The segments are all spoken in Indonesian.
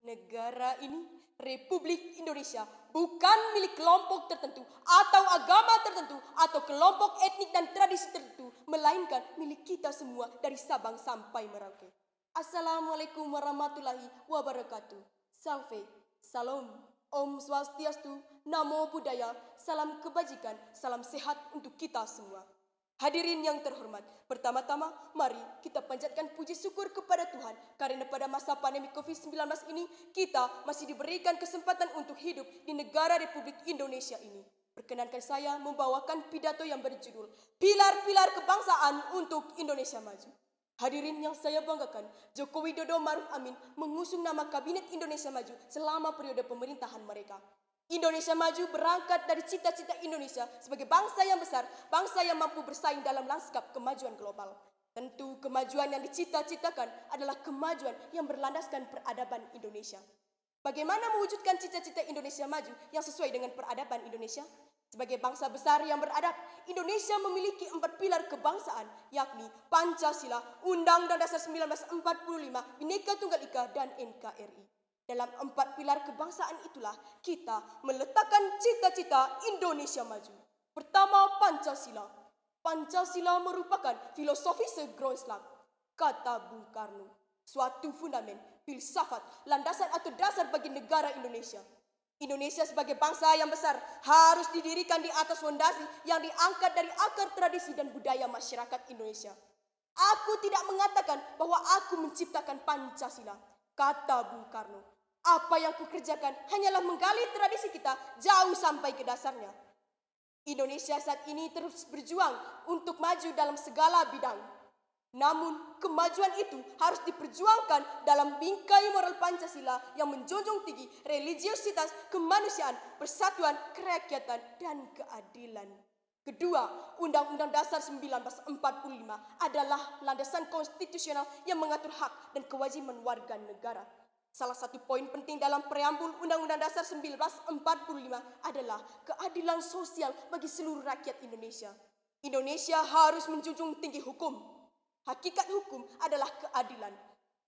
Negara ini, Republik Indonesia, bukan milik kelompok tertentu atau agama tertentu atau kelompok etnik dan tradisi tertentu, melainkan milik kita semua dari Sabang sampai Merauke. Assalamualaikum warahmatullahi wabarakatuh. Salve, salam, Om Swastiastu, Namo Buddhaya, salam kebajikan, salam sehat untuk kita semua. Hadirin yang terhormat, pertama-tama mari kita panjatkan puji syukur kepada Tuhan karena pada masa pandemi COVID-19 ini kita masih diberikan kesempatan untuk hidup di negara Republik Indonesia ini. Perkenankan saya membawakan pidato yang berjudul Pilar-Pilar Kebangsaan untuk Indonesia Maju. Hadirin yang saya banggakan, Joko Widodo Maruf Amin mengusung nama Kabinet Indonesia Maju selama periode pemerintahan mereka. Indonesia Maju berangkat dari cita-cita Indonesia sebagai bangsa yang besar, bangsa yang mampu bersaing dalam lanskap kemajuan global. Tentu kemajuan yang dicita-citakan adalah kemajuan yang berlandaskan peradaban Indonesia. Bagaimana mewujudkan cita-cita Indonesia Maju yang sesuai dengan peradaban Indonesia? Sebagai bangsa besar yang beradab, Indonesia memiliki 4 pilar kebangsaan, yakni Pancasila, Undang-Undang Dasar 1945, Bhinneka Tunggal Ika, dan NKRI. Dalam 4 pilar kebangsaan itulah kita meletakkan cita-cita Indonesia Maju. Pertama, Pancasila. Pancasila merupakan filosofi segronslang, kata Bung Karno, suatu fundamen, filsafat, landasan atau dasar bagi negara Indonesia. Indonesia sebagai bangsa yang besar harus didirikan di atas fondasi yang diangkat dari akar tradisi dan budaya masyarakat Indonesia. Aku tidak mengatakan bahwa aku menciptakan Pancasila, kata Bung Karno. Apa yang kukerjakan hanyalah menggali tradisi kita jauh sampai ke dasarnya. Indonesia saat ini terus berjuang untuk maju dalam segala bidang. Namun, kemajuan itu harus diperjuangkan dalam bingkai moral Pancasila yang menjunjung tinggi religiositas, kemanusiaan, persatuan, kerakyatan, dan keadilan. Kedua, Undang-Undang Dasar 1945 adalah landasan konstitusional yang mengatur hak dan kewajiban warga negara. Salah satu poin penting dalam preambul Undang-Undang Dasar 1945 adalah keadilan sosial bagi seluruh rakyat Indonesia. Indonesia harus menjunjung tinggi hukum. Hakikat hukum adalah keadilan.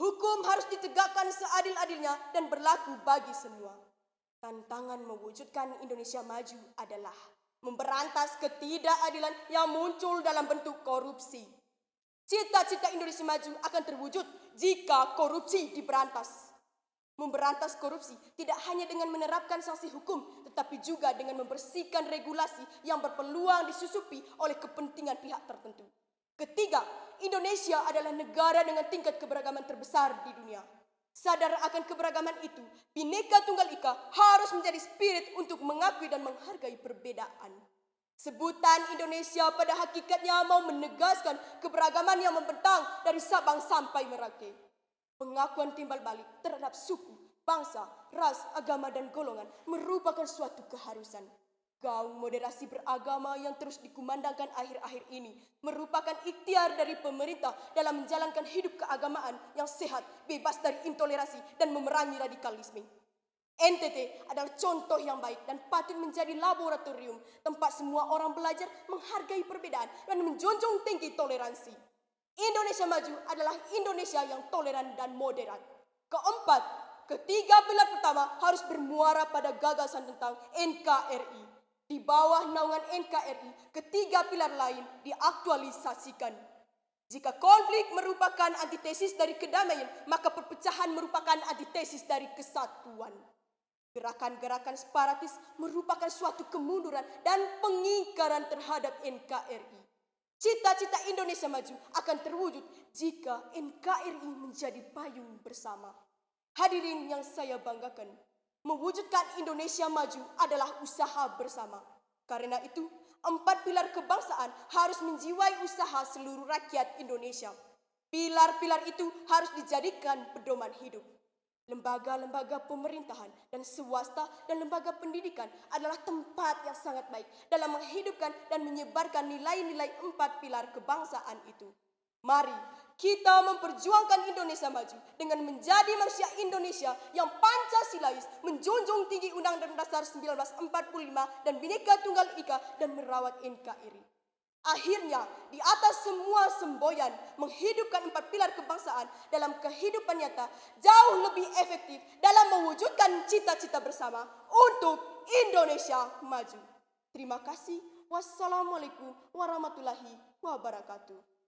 Hukum harus ditegakkan seadil-adilnya dan berlaku bagi semua. Tantangan mewujudkan Indonesia Maju adalah memberantas ketidakadilan yang muncul dalam bentuk korupsi. Cita-cita Indonesia Maju akan terwujud jika korupsi diberantas. Memberantas korupsi tidak hanya dengan menerapkan sanksi hukum, tetapi juga dengan membersihkan regulasi yang berpeluang disusupi oleh kepentingan pihak tertentu. Ketiga, Indonesia adalah negara dengan tingkat keberagaman terbesar di dunia. Sadar akan keberagaman itu, Bhinneka Tunggal Ika harus menjadi spirit untuk mengakui dan menghargai perbedaan. Sebutan Indonesia pada hakikatnya mau menegaskan keberagaman yang membentang dari Sabang sampai Merauke. Pengakuan timbal balik terhadap suku, bangsa, ras, agama, dan golongan merupakan suatu keharusan. Gaung moderasi beragama yang terus dikumandangkan akhir-akhir ini merupakan ikhtiar dari pemerintah dalam menjalankan hidup keagamaan yang sehat, bebas dari intoleransi, dan memerangi radikalisme. NTT adalah contoh yang baik dan patut menjadi laboratorium tempat semua orang belajar menghargai perbedaan dan menjunjung tinggi toleransi. Indonesia Maju adalah Indonesia yang toleran dan moderat. Keempat, ketiga pilar pertama harus bermuara pada gagasan tentang NKRI. Di bawah naungan NKRI, ketiga pilar lain diaktualisasikan. Jika konflik merupakan antitesis dari kedamaian, maka perpecahan merupakan antitesis dari kesatuan. Gerakan-gerakan separatis merupakan suatu kemunduran dan pengingkaran terhadap NKRI. Cita-cita Indonesia Maju akan terwujud jika NKRI menjadi payung bersama. Hadirin yang saya banggakan, mewujudkan Indonesia Maju adalah usaha bersama. Karena itu, 4 pilar kebangsaan harus menjiwai usaha seluruh rakyat Indonesia. Pilar-pilar itu harus dijadikan pedoman hidup. Lembaga-lembaga pemerintahan dan swasta dan lembaga pendidikan adalah tempat yang sangat baik dalam menghidupkan dan menyebarkan nilai-nilai 4 pilar kebangsaan itu. Mari kita memperjuangkan Indonesia Maju dengan menjadi manusia Indonesia yang Pancasilais, menjunjung tinggi Undang-Undang Dasar 1945 dan Bhinneka Tunggal Ika, dan merawat NKRI. Akhirnya, di atas semua semboyan menghidupkan 4 pilar kebangsaan dalam kehidupan nyata jauh lebih efektif dalam mewujudkan cita-cita bersama untuk Indonesia maju. Terima kasih. Wassalamualaikum warahmatullahi wabarakatuh.